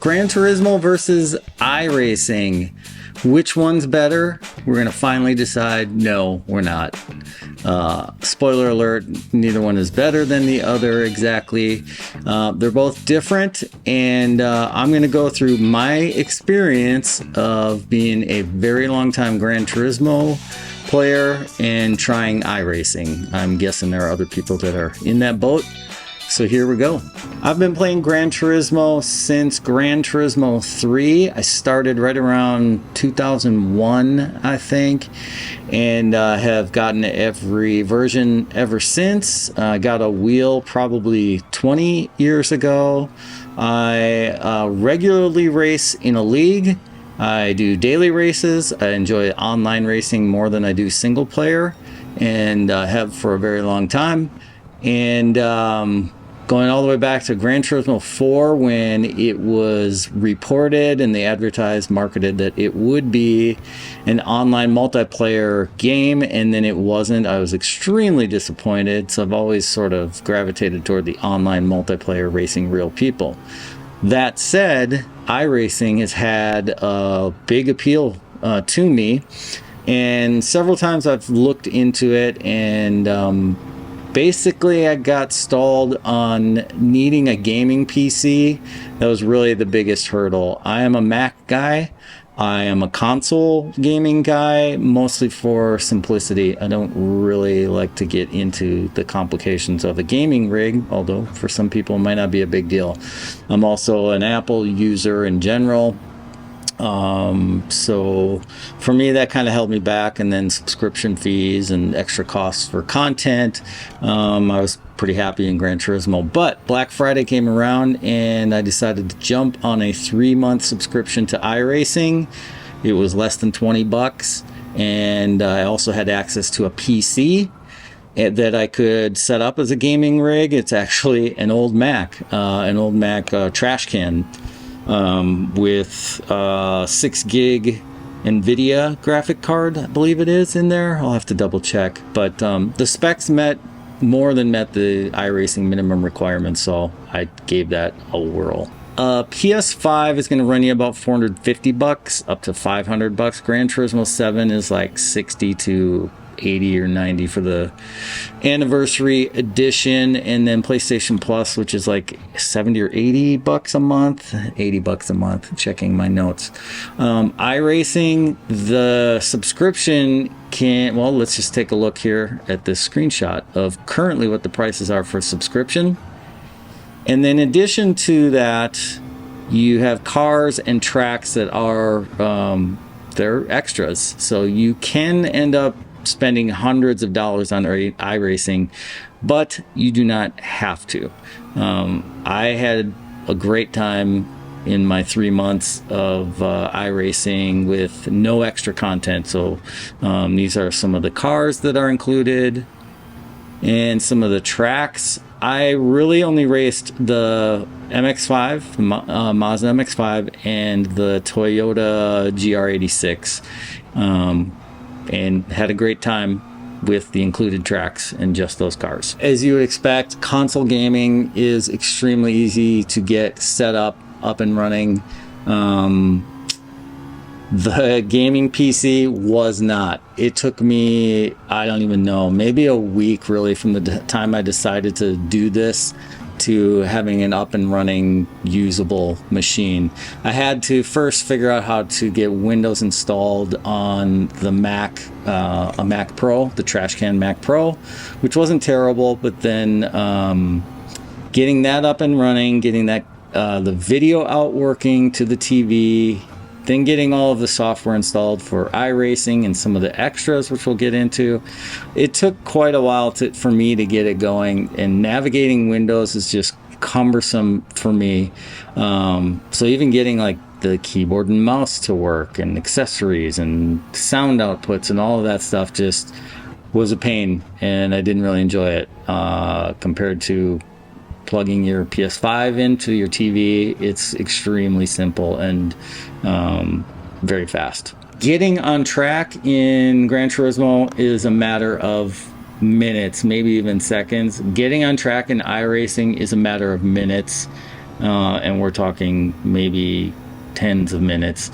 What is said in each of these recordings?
Gran Turismo versus iRacing. Which one's better? We're going to finally decide. No, we're not. Spoiler alert, neither one is better than the other exactly. They're both different, and I'm going to go through my experience of being a very long time Gran Turismo player and trying iRacing. I'm guessing there are other people that are in that boat. So here we go. I've been playing Gran Turismo since Gran Turismo 3. I started right around 2001, I think, and have gotten every version ever since. I got a wheel probably 20 years ago. I regularly race in a league. I do daily races. I enjoy online racing more than I do single player, and have for a very long time. And going all the way back to Gran Turismo 4 when it was reported and they advertised, marketed that it would be an online multiplayer game, and then it wasn't. I was extremely disappointed, so I've always sort of gravitated toward the online multiplayer racing real people. That said, iRacing has had a big appeal to me, and several times I've looked into it, and basically I got stalled on needing a gaming PC. That was really the biggest hurdle. I am a Mac guy. I am a console gaming guy, mostly for simplicity. I don't really like to get into the complications of a gaming rig, although for some people it might not be a big deal. I'm also an Apple user in general. So for me, that kind of held me back, and then subscription fees and extra costs for content. I was pretty happy in Gran Turismo, but Black Friday came around and I decided to jump on a 3-month subscription to iRacing. It was less than 20 bucks. And I also had access to a PC that I could set up as a gaming rig. It's actually an old Mac trash can. With 6 gig NVIDIA graphic card, I believe it is in there. I'll have to double check, but the specs more than met the iRacing minimum requirements, so I gave that a whirl. PS5 is going to run you about 450 bucks up to 500 bucks. Gran Turismo 7 is like 60 to 80 or 90 for the anniversary edition, and then PlayStation Plus, which is like 70 or 80 bucks a month. 80 bucks a month, checking my notes. iRacing, the subscription let's just take a look here at this screenshot of currently what the prices are for subscription. And then in addition to that, you have cars and tracks that are they're extras, so you can end up spending hundreds of dollars on iRacing, but you do not have to. I had a great time in my 3 months of iRacing with no extra content. So these are some of the cars that are included and some of the tracks. I really only raced the MX-5, Mazda MX-5, and the Toyota GR86. And had a great time with the included tracks and just those cars. As you would expect, console gaming is extremely easy to get set up and running. The gaming PC was not. It took me, I don't even know, maybe a week really from the time I decided to do this to having an up and running usable machine. I had to first figure out how to get Windows installed on the Mac, a Mac Pro, the trash can Mac Pro, which wasn't terrible, but then getting that up and running, getting that the video out working to the TV, then getting all of the software installed for iRacing and some of the extras, which we'll get into. It took quite a while for me to get it going, and navigating Windows is just cumbersome for me. So even getting like the keyboard and mouse to work and accessories and sound outputs and all of that stuff just was a pain, and I didn't really enjoy it compared to plugging your PS5 into your TV. It's extremely simple and very fast. Getting on track in Gran Turismo is a matter of minutes, maybe even seconds. Getting on track in iRacing is a matter of minutes. and we're talking maybe tens of minutes,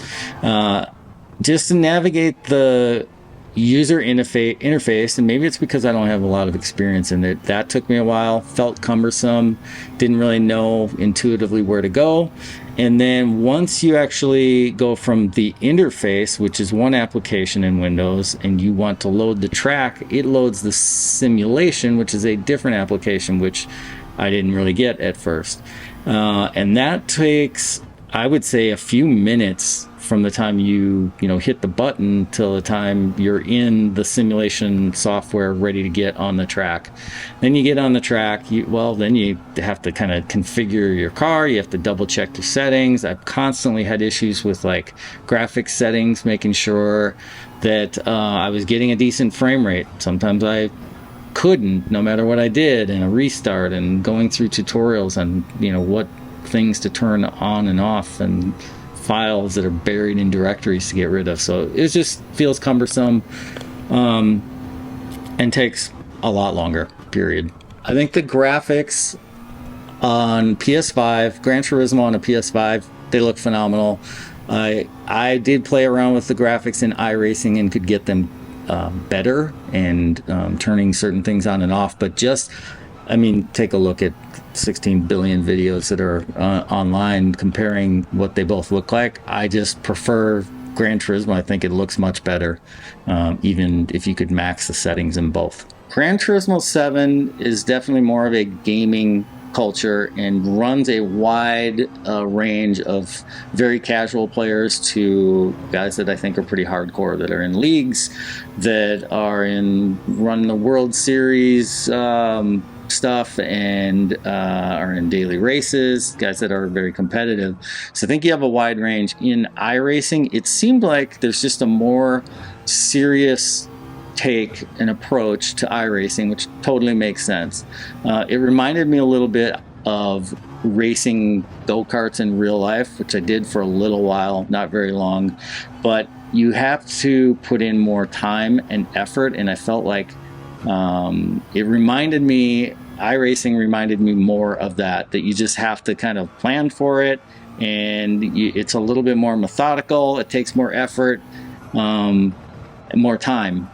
just to navigate the user interface. And maybe it's because I don't have a lot of experience in it. That took me a while, felt cumbersome, didn't really know intuitively where to go. And then once you actually go from the interface, which is one application in Windows, and you want to load the track, it loads the simulation, which is a different application, which I didn't really get at first. And that takes, I would say, a few minutes from the time you hit the button till the time you're in the simulation software ready to get on the track. Then you get on the track, then you have to kind of configure your car, you have to double check your settings. I've constantly had issues with like graphics settings, making sure that I was getting a decent frame rate. Sometimes I couldn't, no matter what I did, and a restart, and going through tutorials on what things to turn on and off, and files that are buried in directories to get rid of. So it just feels cumbersome, and takes a lot longer, period. I think the graphics on PS5, Gran Turismo on a PS5, they look phenomenal. I did play around with the graphics in iRacing and could get them better, and turning certain things on and off, but take a look at 16 billion videos that are online comparing what they both look like. I just prefer Gran Turismo. I think it looks much better, even if you could max the settings in both. Gran Turismo 7 is definitely more of a gaming culture and runs a wide range of very casual players to guys that I think are pretty hardcore, that are in leagues, that are run the World Series stuff, and are in daily races, guys that are very competitive. So I think you have a wide range. In iRacing, it seemed like there's just a more serious take and approach to iRacing, which totally makes sense. It reminded me a little bit of racing go-karts in real life, which I did for a little while, not very long, but you have to put in more time and effort, and I felt like iRacing reminded me more of that you just have to kind of plan for it, and it's a little bit more methodical. It takes more effort, and more time.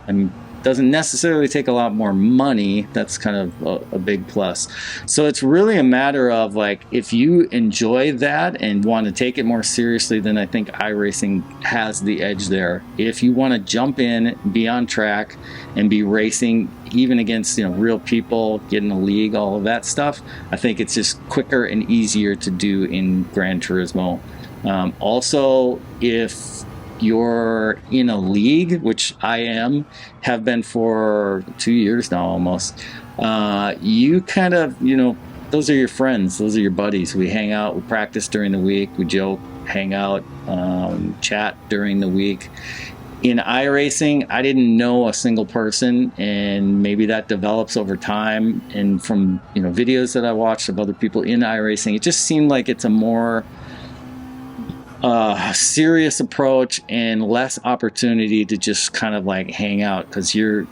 Doesn't necessarily take a lot more money. That's kind of a big plus. So it's really a matter of, like, if you enjoy that and want to take it more seriously, then I think iRacing has the edge there. If you want to jump in, be on track, and be racing even against real people, get in a league, all of that stuff, I think it's just quicker and easier to do in Gran Turismo. Also, if you're in a league, which I have been for 2 years now almost, you kind of, those are your friends, those are your buddies. We hang out, we practice during the week, we joke, hang out, chat during the week. In iRacing, I didn't know a single person, and maybe that develops over time. And from videos that I watched of other people in iRacing, it just seemed like it's a more serious approach and less opportunity to just kind of like hang out, because you're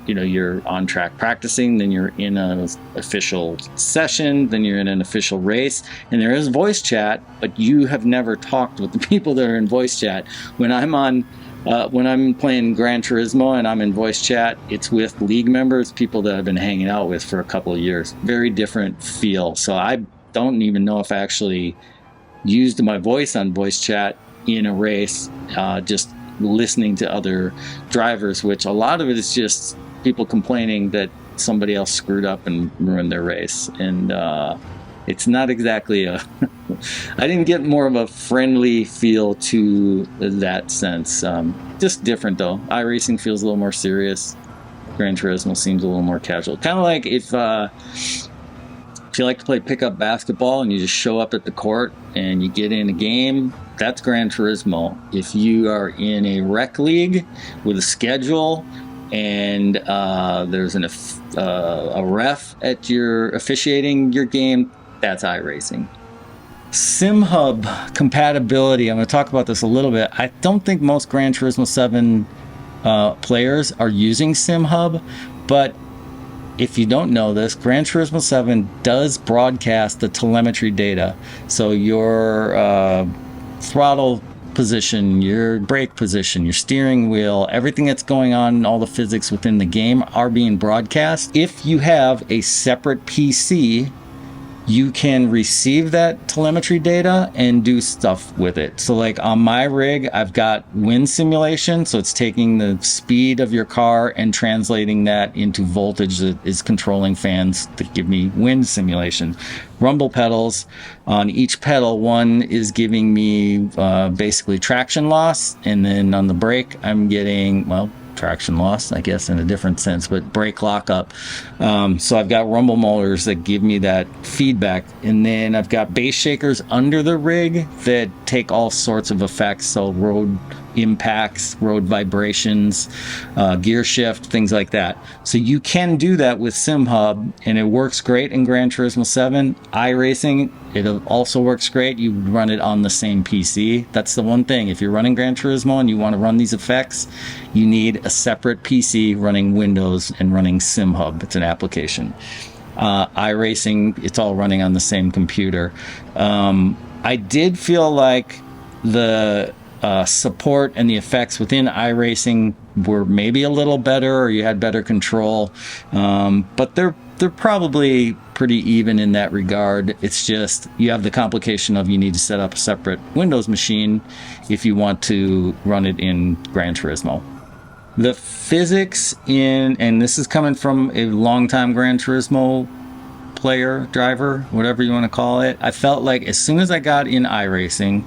on track practicing, then you're in an official session, then you're in an official race, and there is voice chat, but you have never talked with the people that are in voice chat. When I'm playing Gran Turismo and I'm in voice chat, it's with league members, people that I've been hanging out with for a couple of years. Very different feel. So I don't even know if I actually used my voice on voice chat in a race, just listening to other drivers, which a lot of it is just people complaining that somebody else screwed up and ruined their race. And it's not exactly I didn't get more of a friendly feel to that sense. Just different though. iRacing feels a little more serious. Gran Turismo seems a little more casual. Kind of like if you like to play pickup basketball and you just show up at the court and you get in a game, that's Gran Turismo. If you are in a rec league with a schedule and there's a ref at your officiating your game, that's iRacing. Simhub compatibility, I'm going to talk about this a little bit. I don't think most Gran Turismo 7 players are using Simhub, but if you don't know this, Gran Turismo 7 does broadcast the telemetry data. So your throttle position, your brake position, your steering wheel, everything that's going on, all the physics within the game are being broadcast. If you have a separate PC, you can receive that telemetry data and do stuff with it. So like on my rig, I've got wind simulation. So it's taking the speed of your car and translating that into voltage that is controlling fans to give me wind simulation. Rumble pedals, on each pedal, one is giving me basically traction loss. And then on the brake, I'm getting, well, traction loss, I guess, in a different sense, but brake lockup. So I've got rumble motors that give me that feedback. And then I've got base shakers under the rig that take all sorts of effects. So road impacts, road vibrations, gear shift, things like that. So you can do that with Simhub, and it works great in Gran Turismo 7. iRacing, it also works great. You run it on the same PC. That's the one thing. If you're running Gran Turismo and you want to run these effects, you need a separate PC running Windows and running Simhub. It's an application. iRacing, it's all running on the same computer. I did feel like the support and the effects within iRacing were maybe a little better, or you had better control, but they're probably pretty even in that regard. It's just you have the complication of you need to set up a separate Windows machine if you want to run it in Gran Turismo. The physics in, and this is coming from a longtime Gran Turismo player, driver, whatever you want to call it, I felt like as soon as I got in iRacing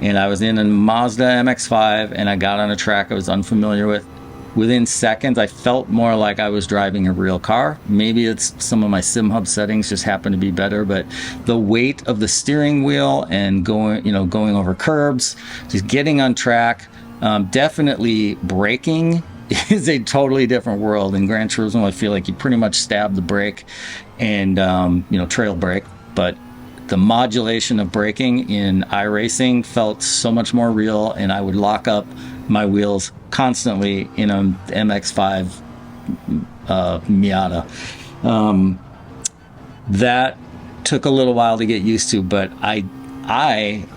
and I was in a Mazda MX-5 and I got on a track I was unfamiliar with, within seconds I felt more like I was driving a real car. Maybe it's some of my Simhub settings just happen to be better, but the weight of the steering wheel and going over curbs, just getting on track, definitely braking is a totally different world. In Gran Turismo, I feel like you pretty much stab the brake and trail brake, but the modulation of braking in iRacing felt so much more real, and I would lock up my wheels constantly in a MX-5 Miata. That took a little while to get used to, but I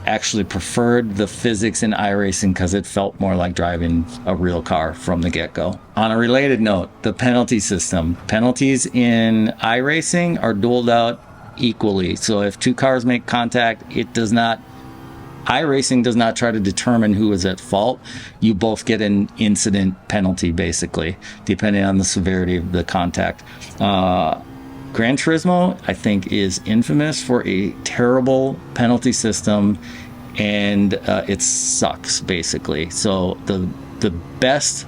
actually preferred the physics in iRacing because it felt more like driving a real car from the get-go. On a related note, the penalty system. Penalties in iRacing are doled out equally. So if two cars make contact, iRacing does not try to determine who is at fault. You both get an incident penalty, basically, depending on the severity of the contact. Gran Turismo, I think, is infamous for a terrible penalty system, and it sucks, basically. So the best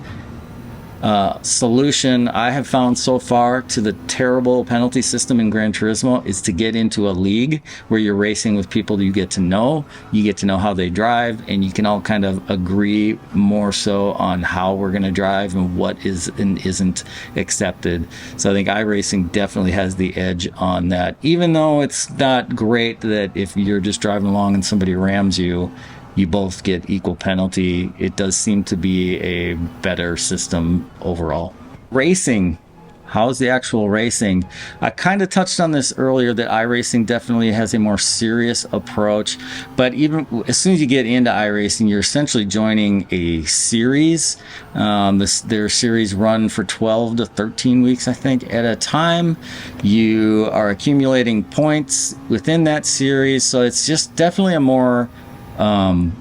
solution I have found so far to the terrible penalty system in Gran Turismo is to get into a league where you're racing with people you get to know how they drive, and you can all kind of agree more so on how we're going to drive and what is and isn't accepted. So I think iRacing definitely has the edge on that, even though it's not great that if you're just driving along and somebody rams you, you both get equal penalty. It does seem to be a better system overall. Racing. How's the actual racing? I kind of touched on this earlier, that iRacing definitely has a more serious approach, but even as soon as you get into iRacing, you're essentially joining a series. Their series run for 12 to 13 weeks, I think, at a time. You are accumulating points within that series, so it's just definitely a more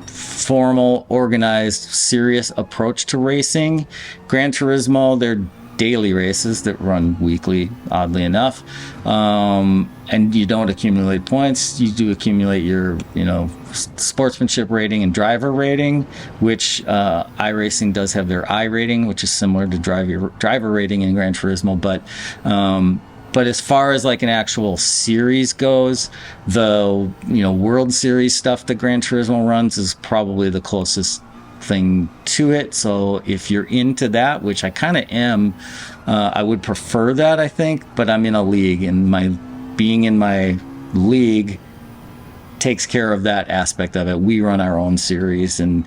formal, organized, serious approach to racing. Gran Turismo, they're daily races that run weekly, oddly enough, and you don't accumulate points. You do accumulate your sportsmanship rating and driver rating, which iRacing does have their I rating, which is similar to driver rating in Gran Turismo, but as far as like an actual series goes, the World Series stuff that Gran Turismo runs is probably the closest thing to it. So if you're into that, which I kind of am, I would prefer that, I think, but I'm in a league, and being in my league takes care of that aspect of it. We run our own series and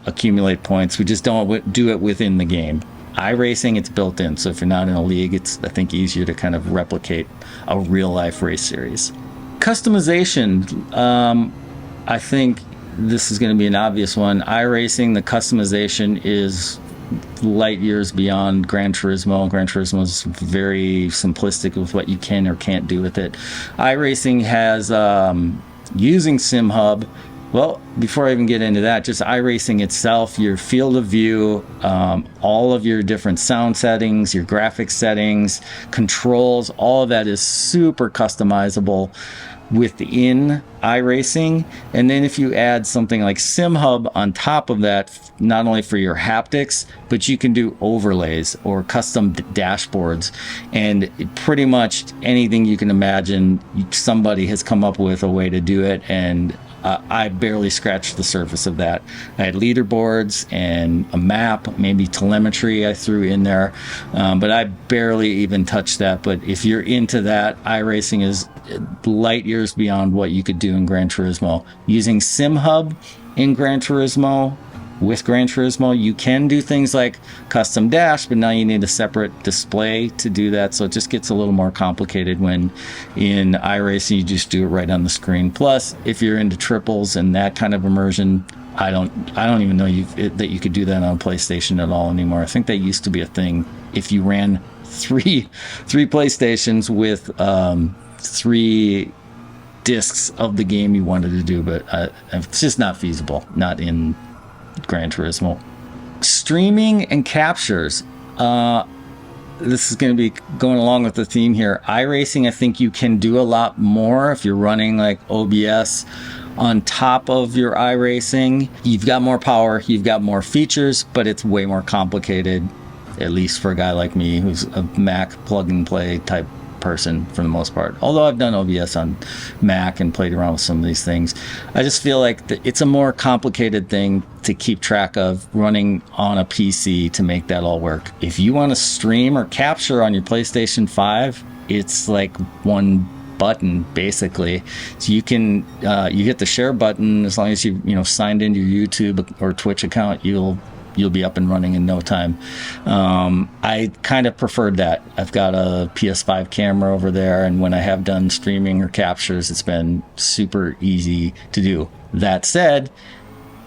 accumulate points. We just don't do it within the game. iRacing, it's built in. So if you're not in a league, it's, I think, easier to kind of replicate a real life race series. Customization, I think this is going to be an obvious one. iRacing, the customization is light years beyond Gran Turismo. Gran Turismo is very simplistic with what you can or can't do with it. iRacing has, using Simhub, well, before I even get into that, just iRacing itself, your field of view, all of your different sound settings, your graphics settings, controls, all of that is super customizable within iRacing. And then if you add something like Simhub on top of that, not only for your haptics, but you can do overlays or custom dashboards, and pretty much anything you can imagine, somebody has come up with a way to do it. And I barely scratched the surface of that. I had leaderboards and a map, maybe telemetry I threw in there, but I barely even touched that. But if you're into that, iRacing is light years beyond what you could do in Gran Turismo. Using Simhub in Gran Turismo, with Gran Turismo, you can do things like custom dash, but now you need a separate display to do that. So it just gets a little more complicated when in iRacing you just do it right on the screen. Plus, if you're into triples and that kind of immersion, I don't even know that you could do that on a PlayStation at all anymore. I think that used to be a thing if you ran three PlayStations with 3 discs of the game you wanted to do, but it's just not feasible, not in Gran Turismo. Streaming and captures. This is going to be going along with the theme here. iRacing, I think you can do a lot more if you're running like OBS on top of your iRacing. You've got more power, you've got more features, but it's way more complicated, at least for a guy like me who's a Mac plug and play type person for the most part. Although I've done OBS on Mac and played around with some of these things, I just feel like it's a more complicated thing to keep track of running on a PC to make that all work. If you want to stream or capture on your PlayStation 5, it's like one button basically. So you can you hit the share button, as long as you signed into your YouTube or Twitch account, you'll be up and running in no time. I kind of preferred that. I've got a PS5 camera over there, and when I have done streaming or captures, it's been super easy to do. That said,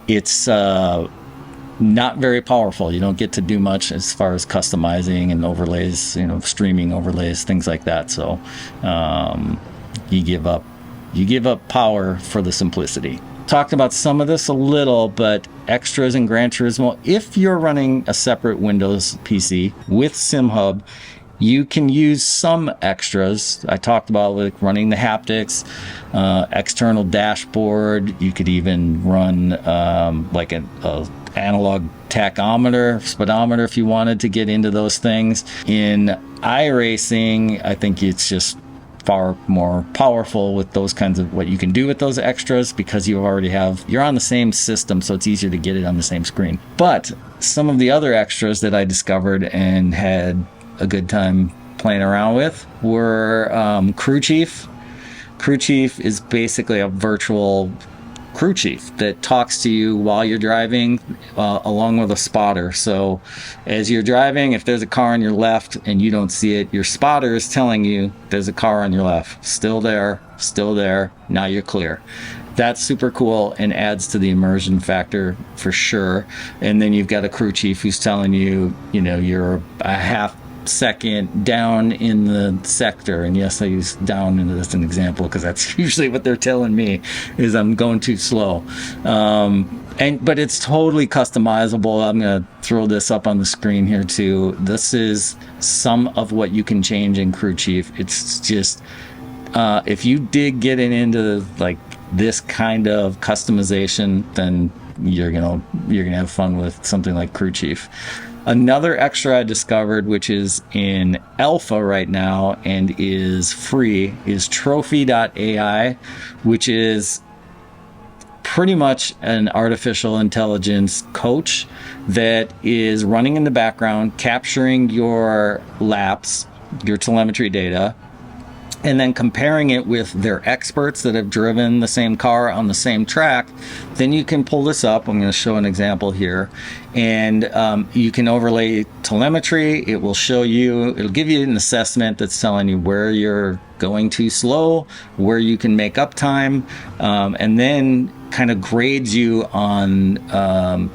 it's not very powerful. You don't get to do much as far as customizing and overlays, streaming overlays, things like that. So you give up power for the simplicity. Talked about some of this a little, but extras in Gran Turismo, if you're running a separate Windows PC with Simhub, you can use some extras. I talked about like running the haptics, external dashboard. You could even run like an analog tachometer, speedometer if you wanted to get into those things. In iRacing, I think it's just far more powerful with those kinds of what you can do with those extras, because you're on the same system, so it's easier to get it on the same screen. But some of the other extras that I discovered and had a good time playing around with were Crew Chief. Crew Chief is basically a virtual crew chief that talks to you while you're driving, along with a spotter. So as you're driving, if there's a car on your left and you don't see it, your spotter is telling you there's a car on your left. Still there, now you're clear. That's super cool and adds to the immersion factor for sure. And then you've got a crew chief who's telling you, you're a half second down in the sector. And yes, I use down as an example because that's usually what they're telling me, is I'm going too slow. But it's totally customizable. I'm going to throw this up on the screen here too. This is some of what you can change in Crew Chief. It's just if you dig getting into like this kind of customization, then you're gonna have fun with something like Crew Chief. Another extra I discovered, which is in alpha right now and is free, is trophy.ai, which is pretty much an artificial intelligence coach that is running in the background, capturing your laps, your telemetry data, and then comparing it with their experts that have driven the same car on the same track, then you can pull this up. I'm going to show an example here, and you can overlay telemetry. It will show you, it'll give you an assessment that's telling you where you're going too slow, where you can make up time, and then kind of grades you on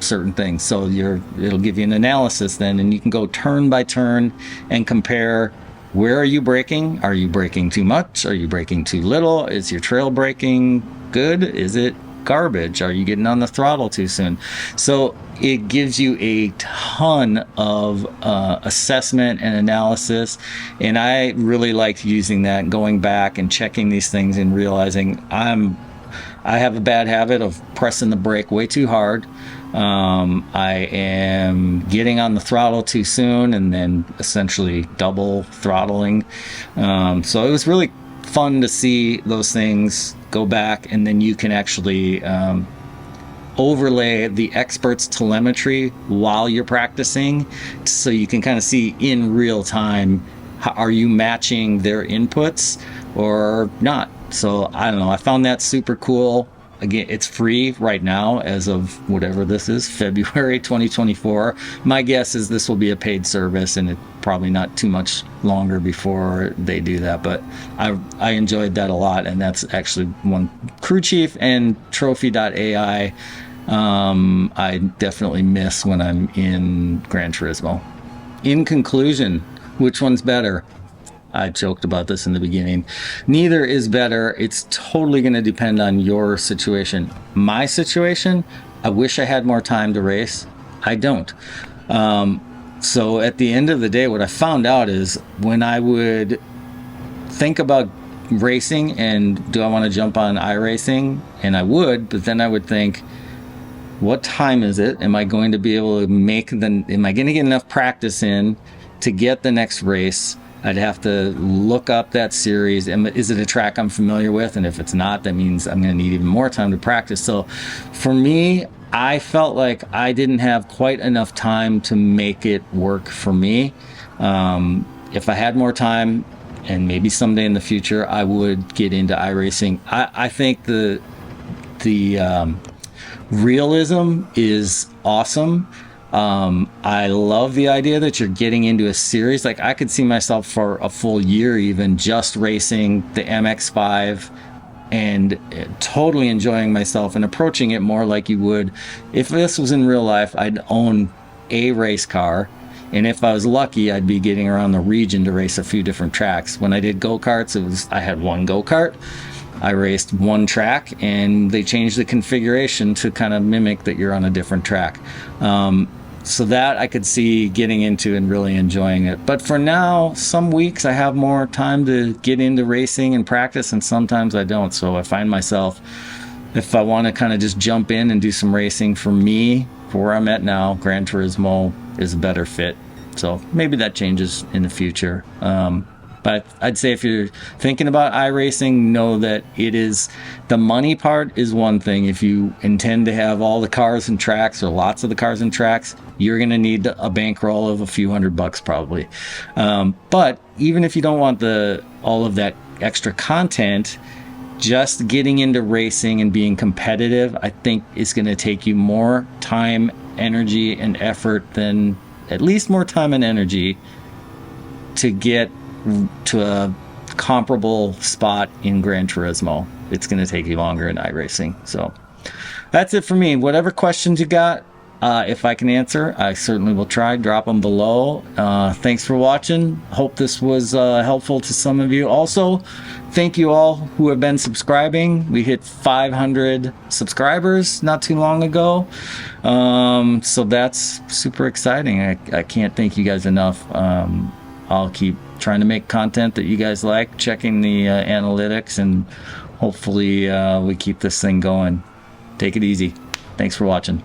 certain things. So it'll give you an analysis then, and you can go turn by turn and compare. Where are you braking? Are you braking too much? Are you braking too little? Is your trail braking good? Is it garbage? Are you getting on the throttle too soon? So it gives you a ton of assessment and analysis, and I really liked using that, going back and checking these things and realizing I have a bad habit of pressing the brake way too hard. I am getting on the throttle too soon and then essentially double throttling. So it was really fun to see those things, go back, and then you can actually overlay the expert's telemetry while you're practicing, so you can kind of see in real time, are you matching their inputs or not? So I don't know, I found that super cool. Again, it's free right now as of whatever this is, February 2024. My guess is this will be a paid service, and it's probably not too much longer before they do that. But I enjoyed that a lot, and that's actually one crew chief and trophy.ai I definitely miss when I'm in Gran Turismo. In conclusion, which one's better? I joked about this in the beginning. Neither is better. It's totally going to depend on your situation. My situation, I wish I had more time to race. I don't. So at the end of the day, what I found out is when I would think about racing and do I want to jump on iRacing, and I would, but then I would think, what time is it? Am I going to be able to am I going to get enough practice in to get the next race? I'd have to look up that series. Is it a track I'm familiar with? And if it's not, that means I'm going to need even more time to practice. So for me, I felt like I didn't have quite enough time to make it work for me. If I had more time, and maybe someday in the future, I would get into iRacing. I think the realism is awesome. I love the idea that you're getting into a series. Like, I could see myself for a full year even just racing the MX-5 and totally enjoying myself and approaching it more like you would if this was in real life. I'd own a race car, and if I was lucky, I'd be getting around the region to race a few different tracks. When I did go-karts, I had one go-kart. I raced one track, and they changed the configuration to kind of mimic that you're on a different track. So that I could see getting into and really enjoying it. But for now, some weeks I have more time to get into racing and practice, and sometimes I don't. So I find myself, if I want to kind of just jump in and do some racing, for me, for where I'm at now, Gran Turismo is a better fit. So maybe that changes in the future. But I'd say if you're thinking about iRacing, know that it is, the money part is one thing. If you intend to have all the cars and tracks, or lots of the cars and tracks, you're going to need a bankroll of a few $100 probably. But even if you don't want all of that extra content, just getting into racing and being competitive, I think is going to take you more time, energy, and effort than, at least more time and energy, to get to a comparable spot in Gran Turismo. It's going to take you longer in iRacing. So that's it for me. Whatever questions you got, if I can answer, I certainly will try. Drop them below. Thanks for watching. Hope this was helpful to some of you. Also, thank you all who have been subscribing. We hit 500 subscribers not too long ago. So that's super exciting. I can't thank you guys enough. I'll keep trying to make content that you guys like, checking the analytics, and hopefully we keep this thing going. Take it easy. Thanks for watching.